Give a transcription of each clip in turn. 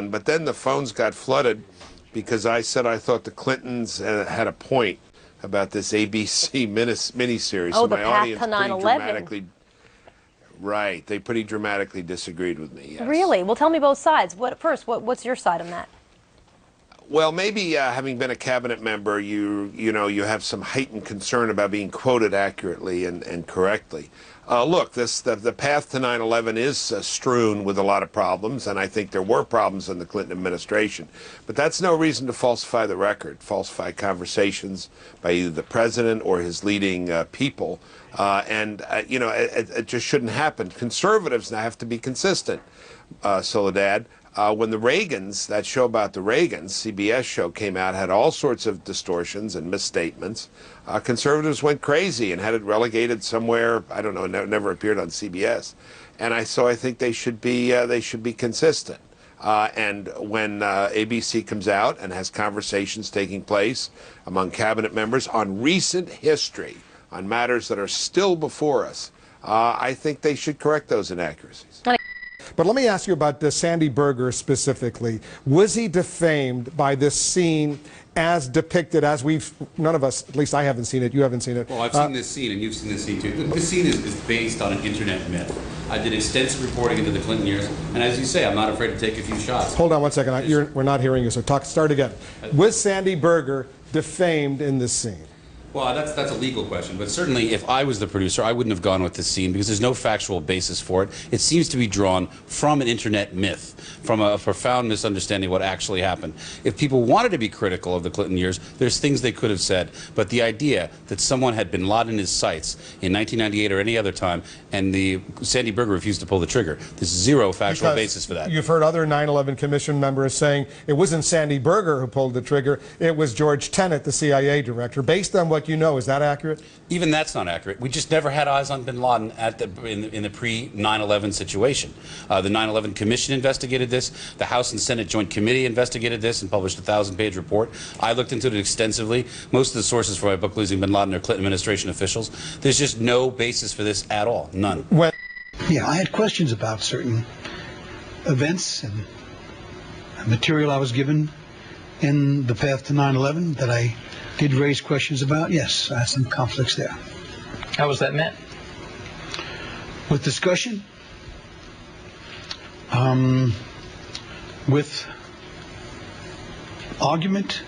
But then the phones got flooded because I said I thought the Clintons had a point about this ABC miniseries. Oh, so the my path audience to 9/11. Right, they pretty dramatically disagreed with me. Yes. Really? Well, tell me both sides. What's your side on that? Well, maybe having been a cabinet member, you have some heightened concern about being quoted accurately and correctly. Look, the path to 9/11 is strewn with a lot of problems, and I think there were problems in the Clinton administration. But that's no reason to falsify the record, falsify conversations by either the president or his leading people. It just shouldn't happen. Conservatives now have to be consistent, Soledad. When the Reagans, that show about the Reagans, CBS show, came out, had all sorts of distortions and misstatements. Conservatives went crazy and had it relegated somewhere. I don't know. Never appeared on CBS, so I think they should be consistent. And when ABC comes out and has conversations taking place among cabinet members on recent history, on matters that are still before us, I think they should correct those inaccuracies. But let me ask you about Sandy Berger specifically. Was he defamed by this scene as depicted, as none of us, at least I haven't seen it, you haven't seen it. Well, I've seen this scene, and you've seen this scene too. This scene is based on an internet myth. I did extensive reporting into the Clinton years, and as you say, I'm not afraid to take a few shots. Hold on one second, we're not hearing you, so start again. Was Sandy Berger defamed in this scene? Well, that's a legal question, but certainly if I was the producer, I wouldn't have gone with this scene because there's no factual basis for it. It seems to be drawn from an internet myth, from a profound misunderstanding of what actually happened. If people wanted to be critical of the Clinton years, there's things they could have said, but the idea that someone had bin Laden in his sights in 1998 or any other time, and Sandy Berger refused to pull the trigger, there's zero factual basis for that. You've heard other 9/11 Commission members saying it wasn't Sandy Berger who pulled the trigger, it was George Tenet, the CIA director. Based on what you know, is that accurate? Even that's not accurate. We just never had eyes on bin Laden in the pre-9/11 situation. The 9/11 Commission investigated this. The House and Senate Joint Committee investigated this and published a 1,000-page report. I looked into it extensively. Most of the sources for my book, Losing bin Laden, are Clinton administration officials. There's just no basis for this at all. None. Yeah, I had questions about certain events and material I was given in the path to 9/11 that I did raise questions about. Yes, I had some conflicts there. How was that met? With discussion, with argument.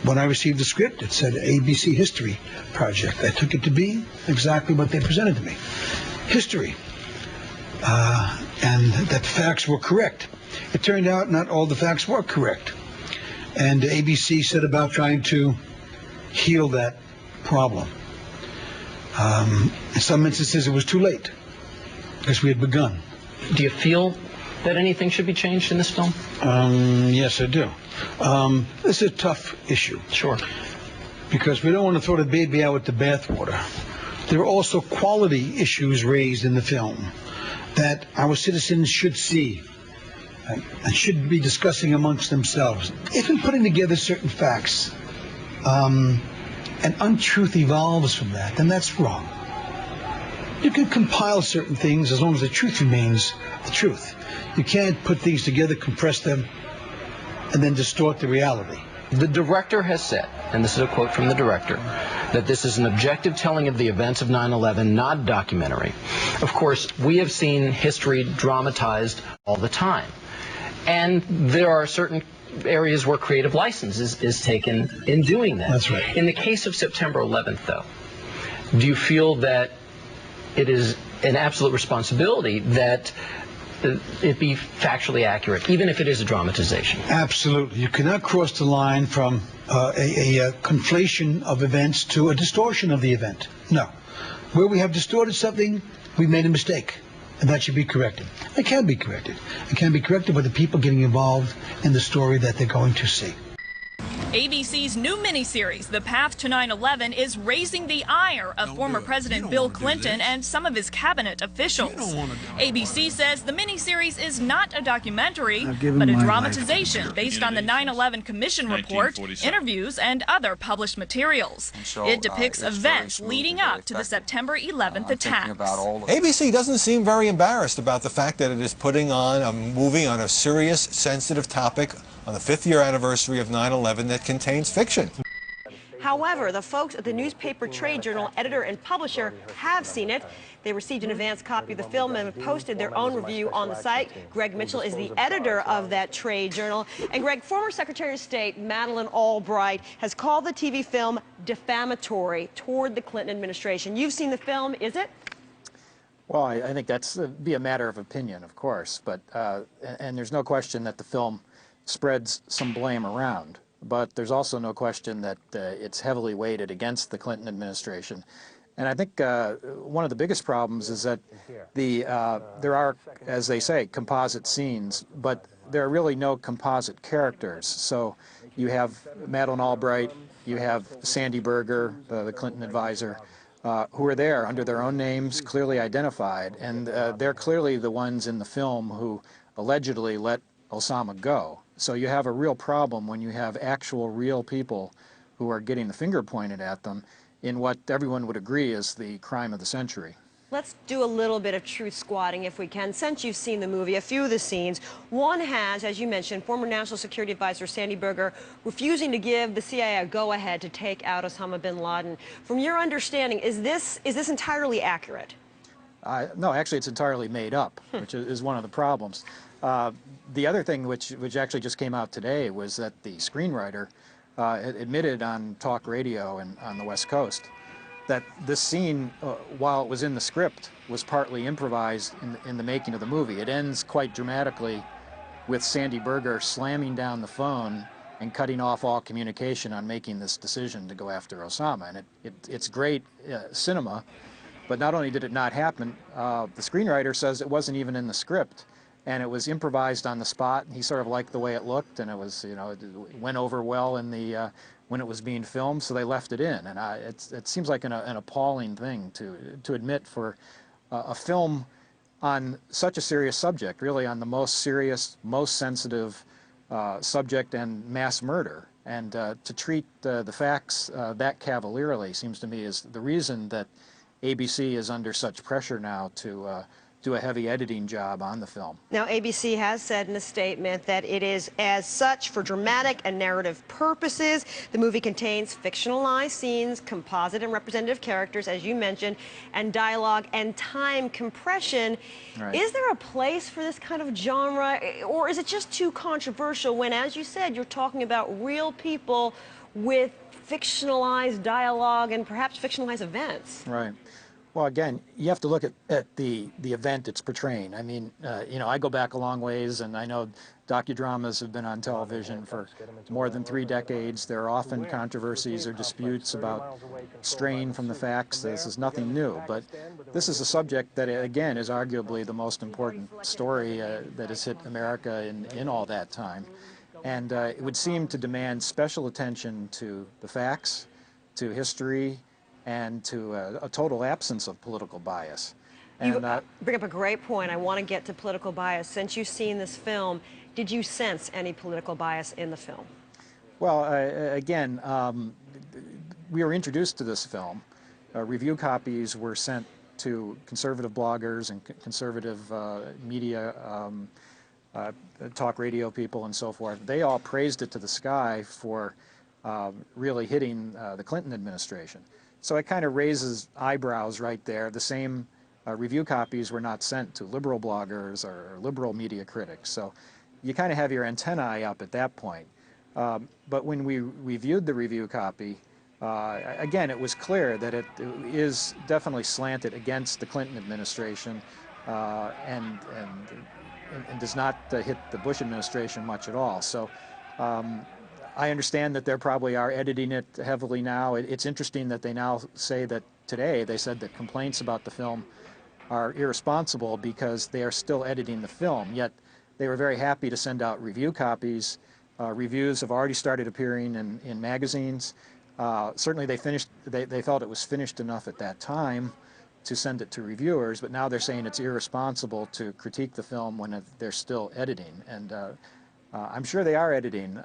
When I received the script, it said ABC History Project. I took it to be exactly what they presented to me. History. And that facts were correct. It turned out not all the facts were correct. And ABC set about trying to heal that problem. In some instances, it was too late because we had begun. Do you feel that anything should be changed in this film? Yes, I do. This is a tough issue. Sure. Because we don't want to throw the baby out with the bathwater. There are also quality issues raised in the film that our citizens should see and should be discussing amongst themselves. If in putting together certain facts, an untruth evolves from that, then that's wrong. You can compile certain things as long as the truth remains the truth. You can't put things together, compress them, and then distort the reality. The director has said, and this is a quote from the director, that this is an objective telling of the events of 9/11, not documentary. Of course, we have seen history dramatized all the time. And there are certain areas where creative license is taken in doing that. That's right. In the case of September 11th, though, do you feel that it is an absolute responsibility that it be factually accurate, even if it is a dramatization? Absolutely. You cannot cross the line from a conflation of events to a distortion of the event. No. Where we have distorted something, we made a mistake. And that should be corrected. It can be corrected. It can be corrected by the people getting involved in the story that they're going to see. ABC's new miniseries, The Path to 9/11, is raising the ire of former President Bill Clinton and some of his cabinet officials. ABC says the miniseries is not a documentary, but a dramatization based on the 9/11 Commission report, interviews, and other published materials. It depicts events leading up to the September 11th attacks. ABC doesn't seem very embarrassed about the fact that it is putting on a movie on a serious, sensitive topic on the 5th year anniversary of 9/11 that contains fiction. However, the folks at the newspaper trade journal editor and publisher have seen it. They received an advance copy of the film and have posted their own review on the site. Greg Mitchell is the editor of that trade journal. And Greg, former Secretary of State Madeleine Albright has called the TV film defamatory toward the Clinton administration. You've seen the film, is it? Well, I think that's be a matter of opinion, of course, but and there's no question that the film spreads some blame around, but there's also no question that it's heavily weighted against the Clinton administration. And I think one of the biggest problems is that there are, as they say, composite scenes, but there are really no composite characters. So you have Madeleine Albright, you have Sandy Berger, the Clinton advisor, who are there under their own names, clearly identified, and they're clearly the ones in the film who allegedly let Osama go. So you have a real problem when you have actual real people who are getting the finger pointed at them in what everyone would agree is the crime of the century. Let's do a little bit of truth squatting if we can. Since you've seen the movie, a few of the scenes, one has, as you mentioned, former National Security Advisor Sandy Berger refusing to give the CIA a go-ahead to take out Osama bin Laden. From your understanding, is this entirely accurate? No, actually it's entirely made up, which is one of the problems. The other thing which actually just came out today was that the screenwriter admitted on talk radio and on the West Coast that this scene, while it was in the script, was partly improvised in the making of the movie. It ends quite dramatically with Sandy Berger slamming down the phone and cutting off all communication on making this decision to go after Osama. And it's great cinema, but not only did it not happen, the screenwriter says it wasn't even in the script. And it was improvised on the spot. He sort of liked the way it looked, and it was, you know, it went over well in the when it was being filmed, so they left it in. And it seems like an appalling thing to admit for a film on such a serious subject, really on the most serious, most sensitive subject and mass murder. And to treat the facts that cavalierly seems to me is the reason that ABC is under such pressure now to do a heavy editing job on the film. Now, ABC has said in a statement that it is as such for dramatic and narrative purposes. The movie contains fictionalized scenes, composite and representative characters, as you mentioned, and dialogue and time compression. Right. Is there a place for this kind of genre, or is it just too controversial when, as you said, you're talking about real people with fictionalized dialogue and perhaps fictionalized events? Right. Well, again, you have to look at the event it's portraying. I mean, you know, I go back a long ways, and I know docudramas have been on television for more than 3 decades. There are often controversies or disputes about straying from the facts. This is nothing new, but this is a subject that, again, is arguably the most important story that has hit America in all that time. And it would seem to demand special attention to the facts, to history, and to a total absence of political bias. And, you bring up a great point. I want to get to political bias. Since you've seen this film, did you sense any political bias in the film? Well, again, we were introduced to this film. Review copies were sent to conservative bloggers and conservative media, talk radio people and so forth. They all praised it to the sky for really hitting the Clinton administration. So it kind of raises eyebrows right there. The same review copies were not sent to liberal bloggers or liberal media critics. So you kind of have your antennae up at that point. But when we reviewed the review copy, again, it was clear that it is definitely slanted against the Clinton administration and does not hit the Bush administration much at all. So I understand that they probably are editing it heavily now. It's interesting that they now say that today, they said that complaints about the film are irresponsible because they are still editing the film, yet they were very happy to send out review copies Reviews have already started appearing in magazines. Certainly they felt it was finished enough at that time to send it to reviewers, but now they're saying it's irresponsible to critique the film when they're still editing. And I'm sure they are editing,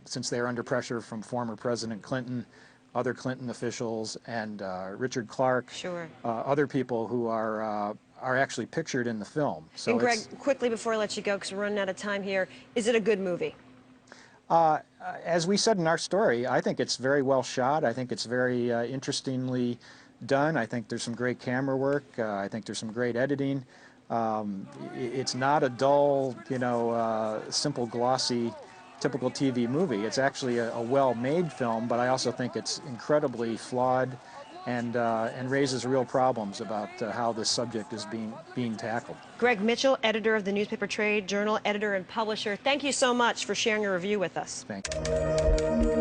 since they are under pressure from former President Clinton, other Clinton officials, and Richard Clark, Sure. Other people who are actually pictured in the film. So and Greg, quickly before I let you go, because we're running out of time here, is it a good movie? As we said in our story, I think it's very well shot. I think it's very interestingly done. I think there's some great camera work. I think there's some great editing. It's not a dull, simple, glossy, typical TV movie. It's actually a well-made film, but I also think it's incredibly flawed and raises real problems about how this subject is being tackled. Greg Mitchell, editor of the Newspaper Trade Journal, editor and publisher, thank you so much for sharing your review with us. Thank you.